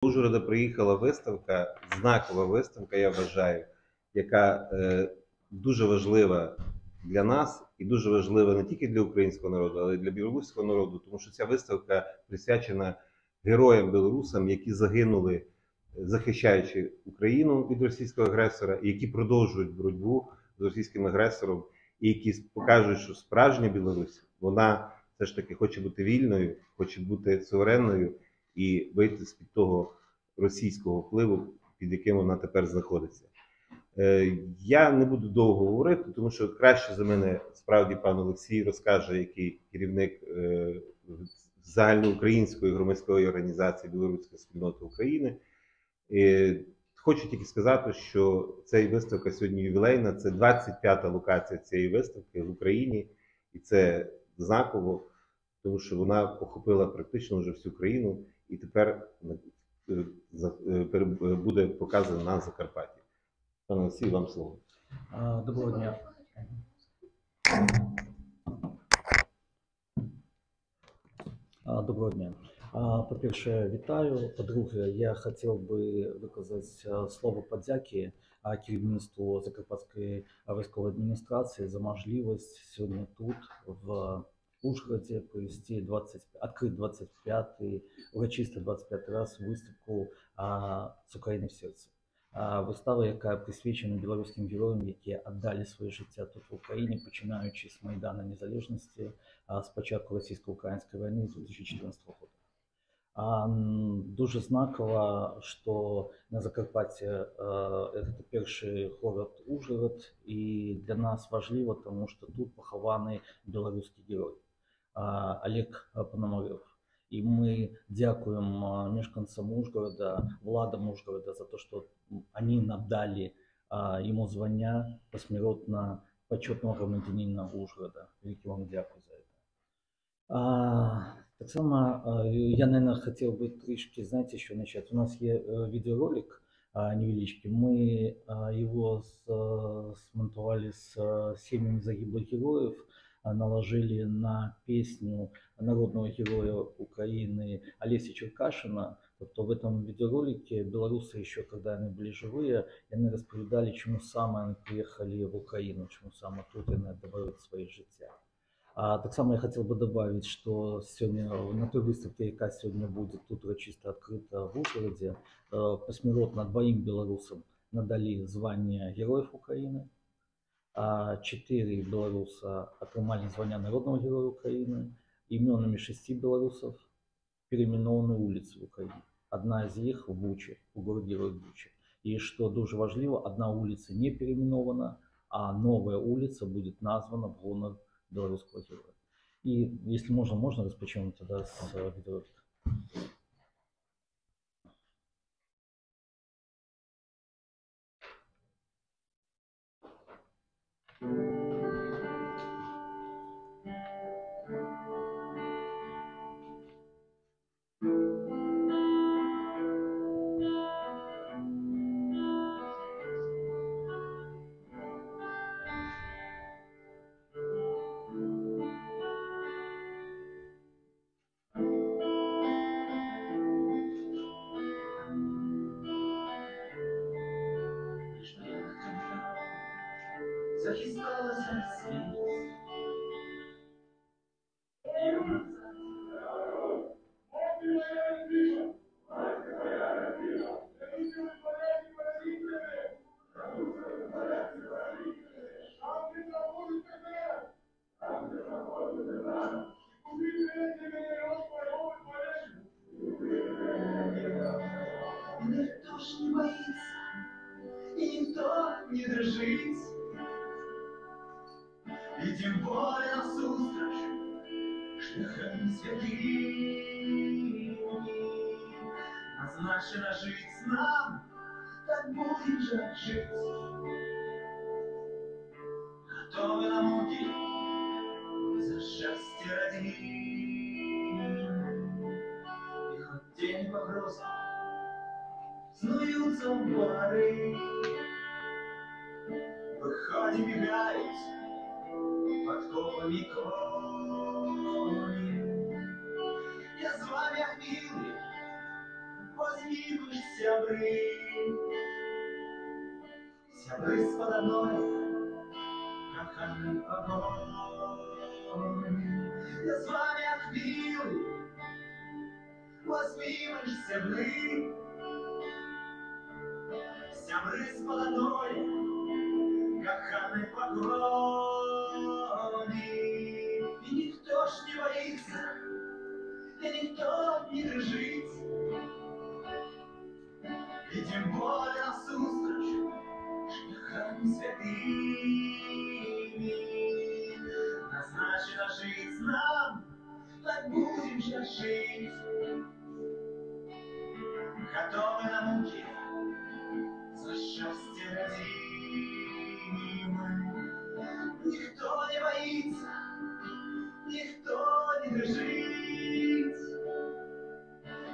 До Ужгорода приїхала виставка, знакова виставка, я вважаю, яка дуже важлива для нас і дуже важлива не тільки для українського народу, але й для білоруського народу, тому що ця виставка присвячена героям-білорусам, які загинули, захищаючи Україну від російського агресора, і які продовжують боротьбу з російським агресором, і які покажуть, що справжня Білорусь, вона все ж таки хоче бути вільною, хоче бути суверенною і вийти з-під того російського впливу, під яким вона тепер знаходиться. Я не буду довго говорити, тому що краще за мене справді пан Олексій розкаже, який керівник загальноукраїнської громадської організації Білоруська спільнота України. Хочу тільки сказати, що ця виставка сьогодні ювілейна, це 25-та локація цієї виставки в Україні, і це знаково, тому що вона охопила практично вже всю країну і тепер буде показана на Закарпатті. Пане Олексій, вам слово. Доброго дня. Доброго дня. По-перше, вітаю. По-друге, я хотів би виказати слово подяки керівництву Закарпатської військової адміністрації за можливість сьогодні тут, в Ужгороді, провести відкрити 25-й, урочисто 25-й раз виставку «З України в серці». Вистава, яка присвячена білоруським героям, які віддали своє життя тут в Україні, починаючи з Майдану Незалежності, з початку російсько-української війни 2014 року. Дуже знаково, що на Закарпатті це перший город Ужгород, і для нас важливо, тому що тут похований білоруський герой Олег Пономарев. И мы дякуем мешканцам Ужгорода, владам Ужгорода за то, что они надали ему звання посмертно почетного громадянина Ужгорода. Великий вам дякую за это. Так само я, наверное, хотел бы трішки, знаете, еще начать. У нас есть видеоролик невеличкий. Мы его смонтовали с семьями загиблых героев, наложили на песню народного героя Украины Олеся Черкашина. Тобто в этом видеоролике белорусы еще, когда они были живые, они розповідали, чому саме вони приїхали в Україну, чому саме тут вони віддають своє життя. Так само я хотел бы добавить, что сегодня на той выставке, яка сьогодні буде тут урочисто відкрита в Ужгороді, посмертно двоим белорусам надали звання Героїв України. 4 белоруса отримали звання Народного Героя України. Именами 6 белорусов переименованы улицы в Украине. Одна из них в Буче, в городе-герой Буче. И что дуже важливо, одна улица не переименована, а новая улица будет названа в гонор белорусского героя. И если можно распочнем тогда с видеоролика. Захисталася світ. Никто ж не боится, и никто не дрожит. И тем более насустрач шляхами святыми назначено жить нам, так будем же жить. Готовы на муки за счастье родин. И хоть тень погрозы снуются в бары, выходим бегают подковами кони. Я с вами, милый, возьми возьми ж сябры, сябры з-пад адной каханой пагоны. Я з вами ад хвілі, возьми ж сябры, сябры з-пад адной каханой пагоны. И никто ж не боится, и никто не дрожит, и тем более насустрач шляхами святыми. Назначено жить нам, так будем же жить, готовы на муки за счастье родимым. Никто не боится, никто не дрожит,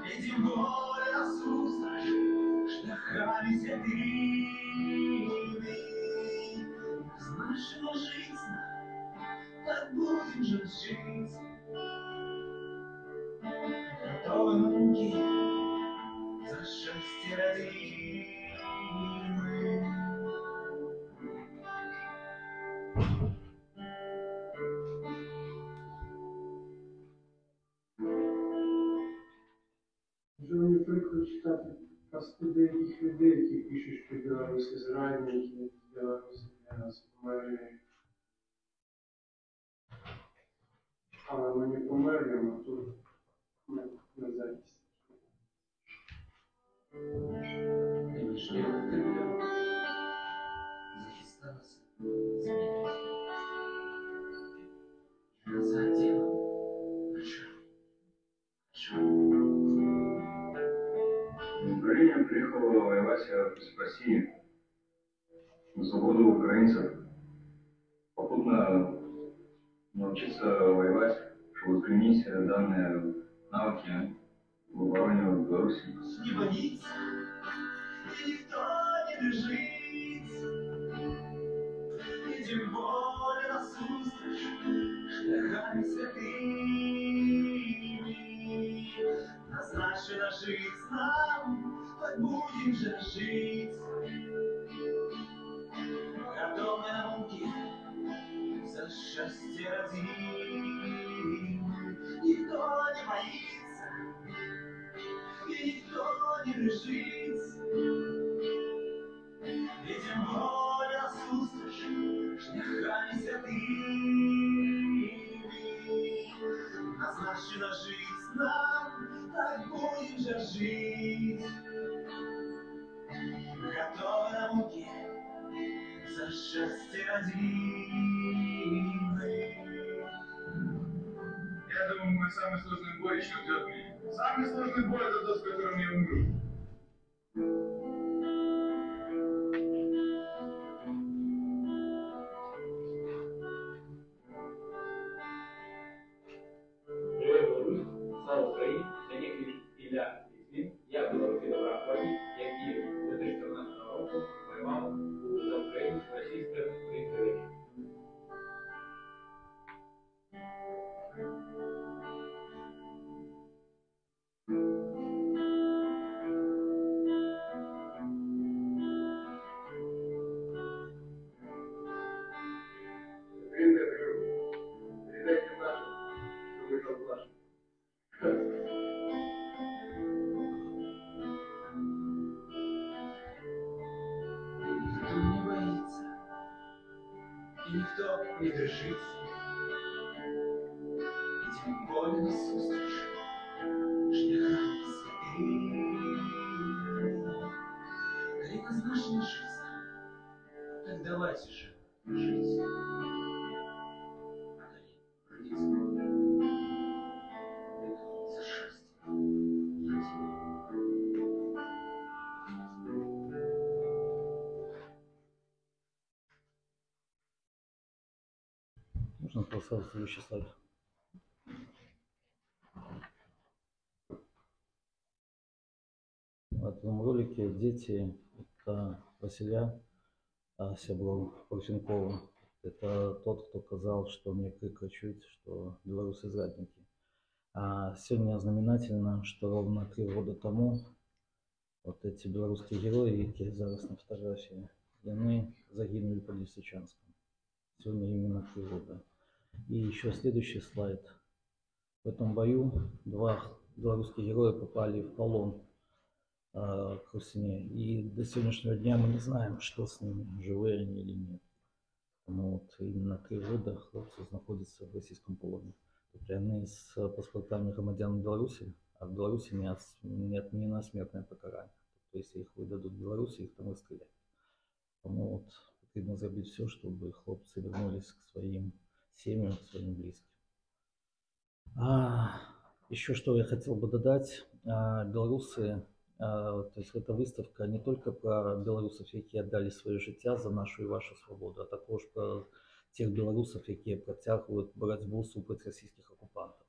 и тем более насустрач шляхами святыми. Назначена жизнь, так будем же жить, готовы на муки за счастье родимым. Вже мені прикро читати казки деяких людей, які пишуть, що білоруси зрадники, білоруси для нас померли. Але ми не померли, а тут ми на захисті. И вышли в Кремль, захистался змеей. И за делом Украина приехала воевать с Россией за свободу украинцев, попутно научиться воевать, чтобы применить данные навыки в обороне Беларуси. не боится, и никто не дрожит, и тем более насустрач шляхами святыми. Назначена жизнь нам, так будем же жить, готовы на муки за счастье родимым. Никто не боится, и никто не дрожит, и тем более насустрач шляхами святыми. Назначена жизнь нам, так будем же жить, готовы на муки за счастье родимым. Я думаю, мой самый сложный бой еще ждет меня. Самый сложный бой это тот, с которым я умру. Живе Білорусь, слава Україні, я Нікіш Ілля Літвін, я білоруський доброохотник, який з 2014 року воював за Україну в російсько-українській війні. Привет, друг. Передайте нашим, что выиграл наш. Никто не боится, и никто не дрожит, и тем более насустрач шляхами святыми. Предназначена жизнь, так давайте же жить. За счастье родимым. Можно просто следующий слайд. В этом ролике дети — это Василя Сябров Парфенкова. Это тот, кто казал, что мне кричат, что белорусы зрадники. А сегодня знаменательно, что ровно 3 года тому вот эти белорусские герои, які зараз на фотографии, они загинули под Лисичанском. Сегодня именно 3 года. И еще следующий слайд. В этом бою 2 белорусских героя попали в полон к Русине. И до сегодняшнего дня мы не знаем, что с ними, живые они или нет. Потому вот именно 3 года хлопцы находятся в российском полоне. Тобто они с паспортами громадян Беларуси, а в Беларуси не отменено смертное покарание. То есть, если их выдадут в Беларуси, их там расстреляют. Тому вот потрібно зробити все, чтобы хлопцы вернулись к своим семьям, к своим близким. Еще что я хотел бы додать. Белорусы, то есть эта выставка не только про белорусов, які отдали свое життя за нашу и вашу свободу, а також про тех белорусов, які протягують боротьбу супроти російських окупантів.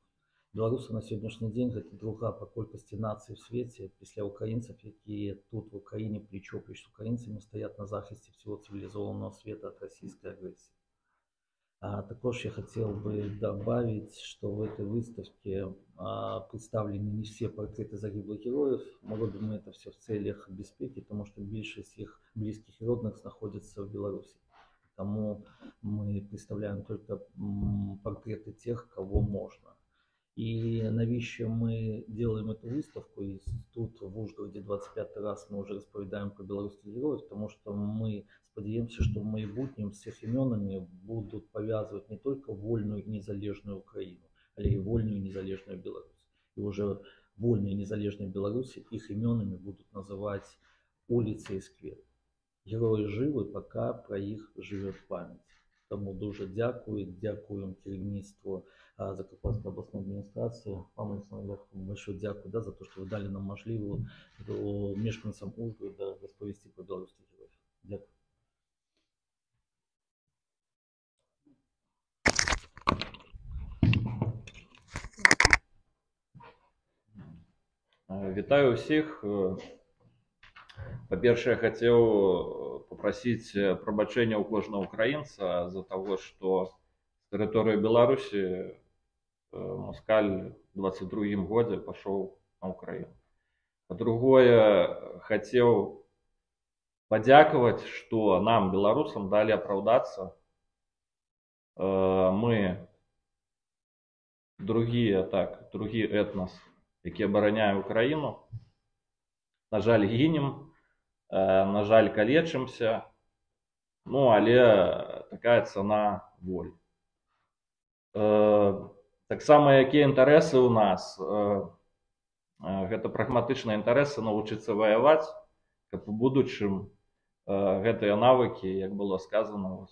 Белорусы на сьогоднішній день – це друга по кількості націй в світі, після українців, які тут в Україні плечо-плеч з українцями стоять на захисті всього цивілізованого світу від російської агресії. Також я хотел бы добавить, что в этой выставке представлены не все портреты загиблых героев. Мы робим это все в целях безпеки, потому что більшість их близких и родных находятся в Беларуси. Тому мы представляем только портреты тех, кого можно. И навіщо мы делаем эту выставку, и тут в Ужгороде 25 раз мы уже розповідаємо про белорусских героев, потому что мы сподіваємося, что в майбутнем с их именами будут повязывать не только вольную и незалежную Украину, але и вольную и незалежную Беларусь. И уже вольную и незалежную Беларусь их именами будут называть улицы и скверы. Герої живі, поки про їх живе пам'ять. Тому дуже дякуємо керівництву Закарпатской областной администрации. Вам, Александр Левкович, большое дякую за то, что вы дали нам можливість мешканцам Ужгорода розповісти про белорусских героїв. Дякую. Вітаю всіх. По-перше, я хотів попросити пробачення у кожного українця за того, що з території Білорусі москаль в 22-м году пошел на Украину. По-другое, хотел подяковать, что нам, белорусам, дали оправдаться. Мы, другие этнос, які обороняють Україну, на жаль, гинем, на жаль, калечимся, ну, але така ціна волі. Так само, які інтереси у нас, гэта прагматычныя інтарэсы навучыцца ваяваць, каб у будучым гэтыя навыкі, як было сказано,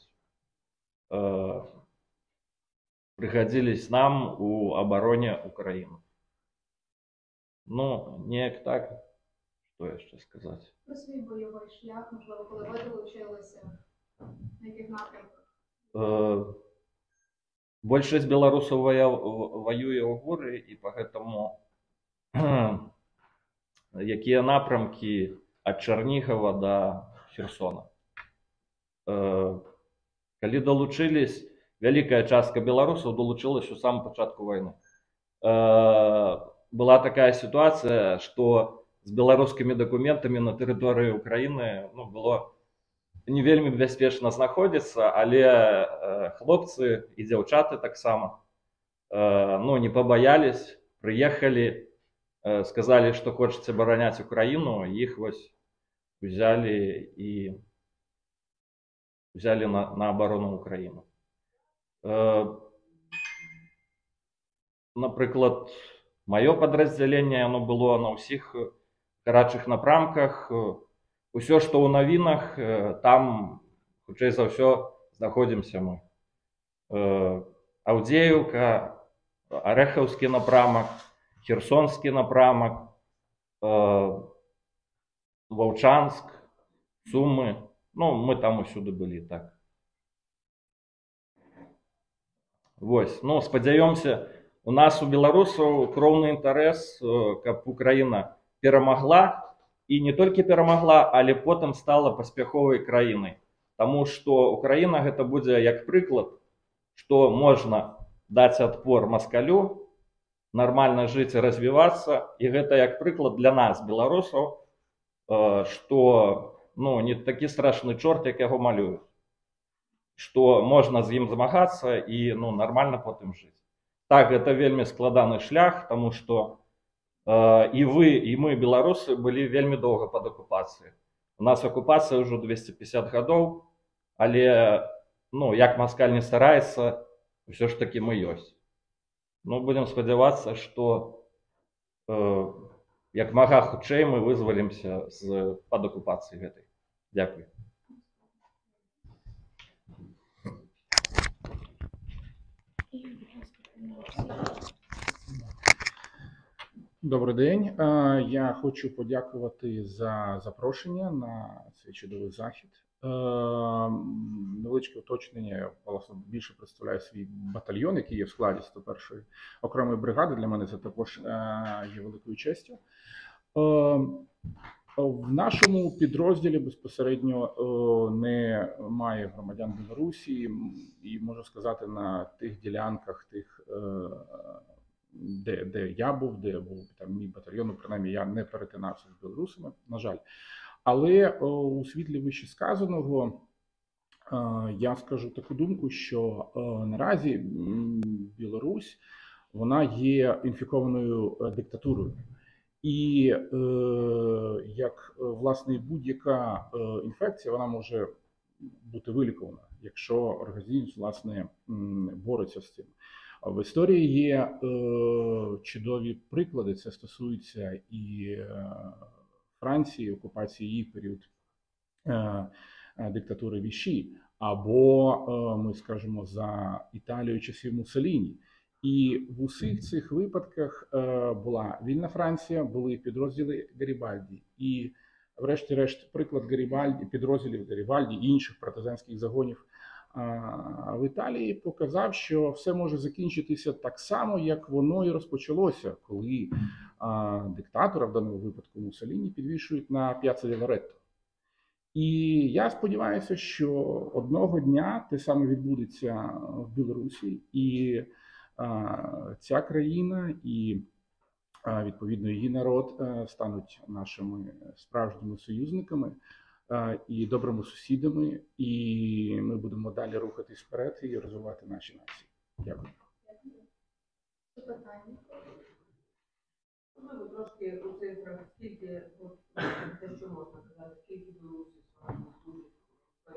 прыгадзілись нам у абароне Украіны. Ну, неяк так, що яшчэ сказаць. Про свій бойовий шлях, можливо, коли ви долучилися, на яких напрямках? Большасць беларусаў воюе ў горы, і поэтому якія напрамкі ад Чарнігава да Херсона. Калі долучились, вялікая частка беларусаў долучилась у самом пачатку войны. Была такая ситуация, что с белорусскими документами на территории Украины было не вельмі бяспечна знаходзіцца, але хлопцы и дзяўчаты таксама не побоялись, приехали, сказали, что хочется обороняць Украину, их взяли на оборону Украины. Напрыклад, мое подразделение, оно было на ўсіх гарачых напрамках. Усё, што ў навінах, там, хутчэй за ўсё, знаходзімся мы. Аўдзеевка, Арэхаўскі напрамак, Херсонскі напрамак, Ваўчанск, Сумы. Ну, мы там усюды былі, так. Вось, ну, спадзяёмся, у нас у беларусаў кроўны інтарэс, каб Украіна перамагла, і не толькі перамагла, але потым стала паспяховай краінай. Таму што Украіна гэта будзе як прыклад, што можна даць адпор маскалю, нармальна жыць і развівацца, і гэта як прыклад для нас, беларусаў, що ну, не такий страшний чорт, як його малюють. Що можна з ним змагатися і ну, нормально потім жити. Так, це вельми складаний шлях, тому що і ви, і ми, білоруси, були вельми довго під окупацією. У нас окупація вже 250 років, але ну, як москаль не старається, все ж таки ми є. Ну, будемо сподіватися, що як мага хутчей ми визволимося з-під окупації гэтай. Дякую. Добрий день. Я хочу подякувати за запрошення на цей чудовий захід. Невеличке уточнення. Я власне більше представляю свій батальйон, який є в складі 101-ї окремої бригади. Для мене це також є великою честю. В нашому підрозділі безпосередньо немає громадян Білорусі, і можу сказати, на тих ділянках, де я був, де був там мій батальйон, принаймні я не перетинався з білорусами, на жаль. Але у світлі вище сказаного я скажу таку думку, що наразі Білорусь, вона є інфікованою диктатурою. І як, власне, будь-яка інфекція, вона може бути вилікована, якщо організм, власне, бореться з цим. В історії є чудові приклади, це стосується і Франції, окупації її в період диктатури Віші, або, ми скажемо, за Італію часів Муссоліні. І в усіх цих випадках була вільна Франція, були підрозділи Гарібальді. І врешті-решт приклад Гарібальді, підрозділів Гарібальді і інших партизанських загонів в Італії показав, що все може закінчитися так само, як воно і розпочалося, коли диктатора, в даному випадку Муссоліні, підвішують на П'яцца ді Лоретто. І я сподіваюся, що одного дня те саме відбудеться в Білорусі, і ця країна і, відповідно, її народ стануть нашими справжніми союзниками і добрими сусідами, і ми будемо далі рухатись вперед і розвивати наші нації. Дякую. Питання. Можливо, трошки у цифрах, скільки, те, що можна сказати, скільки білорусів служить в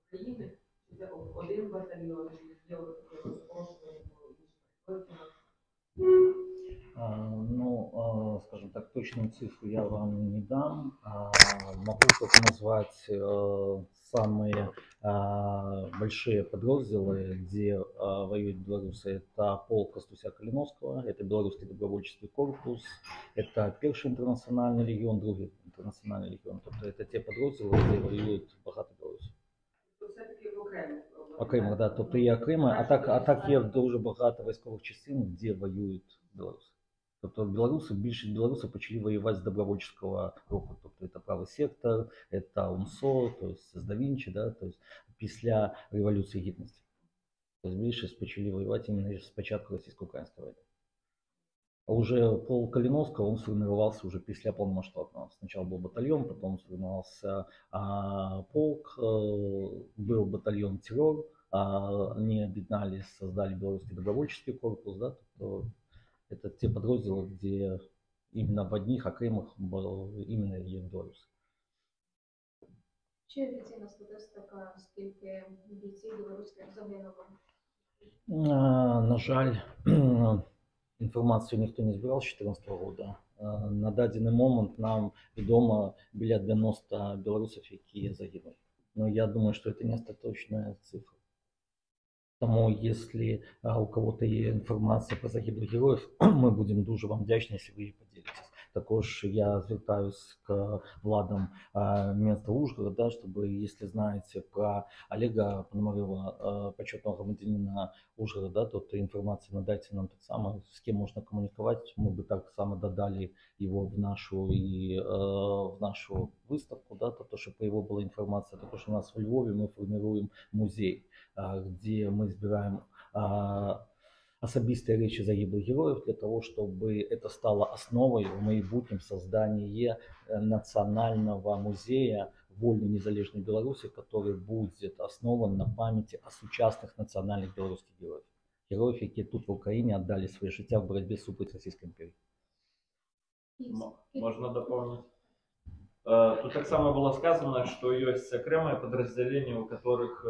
України, чи це один батальйон, чи є таке розпрошення по інших підрозділах? Ну, скажем так, точную цифру я вам не дам. Могу только назвать самые большие подразделы, где воюют белорусы. Это полк Костуся Калиновского, это Белорусский добровольческий корпус, это Первый интернациональный легион, Другий интернациональный легион. Тобто это те подразделы, где воюють багато білорусів. Все-таки окремо. Окремо, да, тобто є окремо, а так є дуже багато військових частин, де воюють білоруси. Тобто більшість білорусів почали воювати з добровольчого руху. Тобто це правий сектор, це УМСО, тобто з Да Вінчі, да, тобто після Революції Гідності. Тобто більшість почали воювати іменно з початку російсько-української війни. А уже полк Калиновского, он сформировался уже після полномасштабного. Сначала был батальон, потом сформировался полк, был батальон «Террор», они объединялись, создали Белорусский добровольческий корпус, да, то это те подразделы, где именно в одних окремых именно є білоруси. Чи офіційна статистика, скільки бійців білоруських загинуло? На жаль, інформацію ніхто не збирав з 2014 року. На дадений момент нам відомо біля 90 білорусів, які загинули. Но я думаю, что это не остаточная цифра. Тому, если у кого-то є інформація про загиблих героїв, ми будемо дуже вам вдячні, якщо ви її поділитесь. Також я звертаюсь к владам міста Ужгорода, щоб, якщо знаєте про Олега Пономарєва, почетного громадянина Ужгорода, то інформацію надайте нам так само, з ким можна комунікувати. Ми би так само додали його в нашу виставку, да, тобто, щоб про його була інформація. Також у нас в Львові ми формуємо музей, где мы избираем особистые речи загиблых героев для того, чтобы это стало основой в майбутнем создания национального музея вольной незалежной Беларуси, который будет основан на памяти о сучасных национальных белорусских героев. Героев, які тут в Україні віддали своє життя в боротьбі супроти Російської імперії. Можно дополнить? Тут так само было сказано, что есть окремые подразделения, у которых,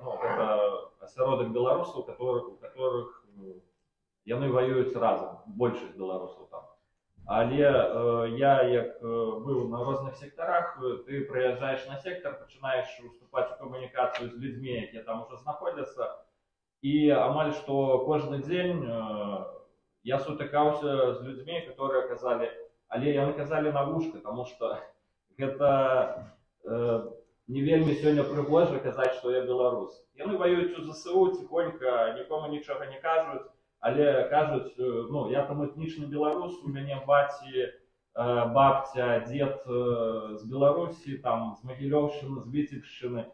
ну, это осяродок белорусов, у которых яны воююць разом, большасць беларусаў там. Але я, як быў на розных сектарах, ты прыязджаеш на сектор, пачынаеш уступаць у камунікацыю з людзьмі, якія там уже знаходзяцца, і амаль што кожны дзень я сутыкаўся з людзьмі, которые казалі, але яны казалі на вушка, таму што гэта не вельмі сёння прыгожа казаць, што я беларус. Яны воююць у ЗСУ, ціхонька, нікому нічога не кажуць, але кажуць, ну, я там этнічны беларус, у мяне баці, бабця, дзед з Беларусі, там, з Магілёўшчыны, з Віцебшчыны.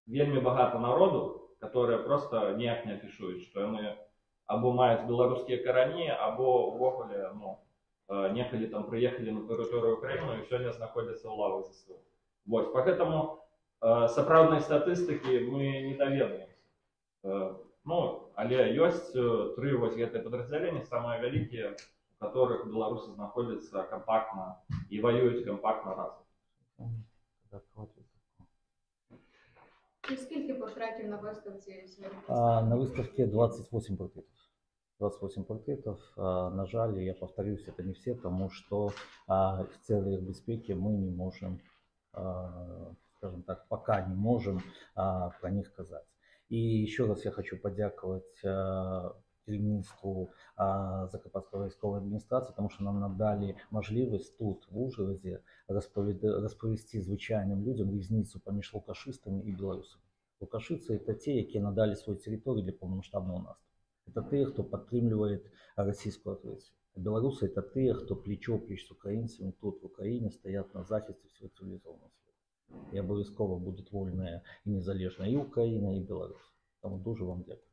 Вельмі багата народу, которые просто ніяк не афішуюць, што яны або маюць беларускія карані, або ўвогуле, ну, некалі там прыехалі на тэрыторыю Украіны і сёння знаходзяцца ў лавах ЗСУ. Вось, поэтому сапраўднай статыстыкі мы не даведаемся. Ну, але ёсць тры вось гэтыя падраздзялення, самыя вялікія, у которых беларусы знаходзяцца кампактна і воююць кампактна разам. І скільки портретів на виставці сьогодні? На выставке 28 портретов. 28 портретов. На жаль, я повторюсь, это не все, потому что в целях безпеки мы не можем, скажем так, пока не можем про них сказать. И еще раз я хочу подяковать керівництву Закарпатської військової адміністрації, тому що нам надали можливість тут, в Ужгороді, розповісти звичайним людям різницю поміж лукашистами і білорусами. Лукашисти – це ті, які надали свою територію для повномасштабного наступу. Это те, кто подтримливает российскую агрессию. А белорусы – это те, кто плечо-плеч с украинцами тут в Украине стоят на захисті всього цивілізованого світу. І обов'язково буде вольна і незалежна і Україна, і Білорусь. Тому дуже вам дякую.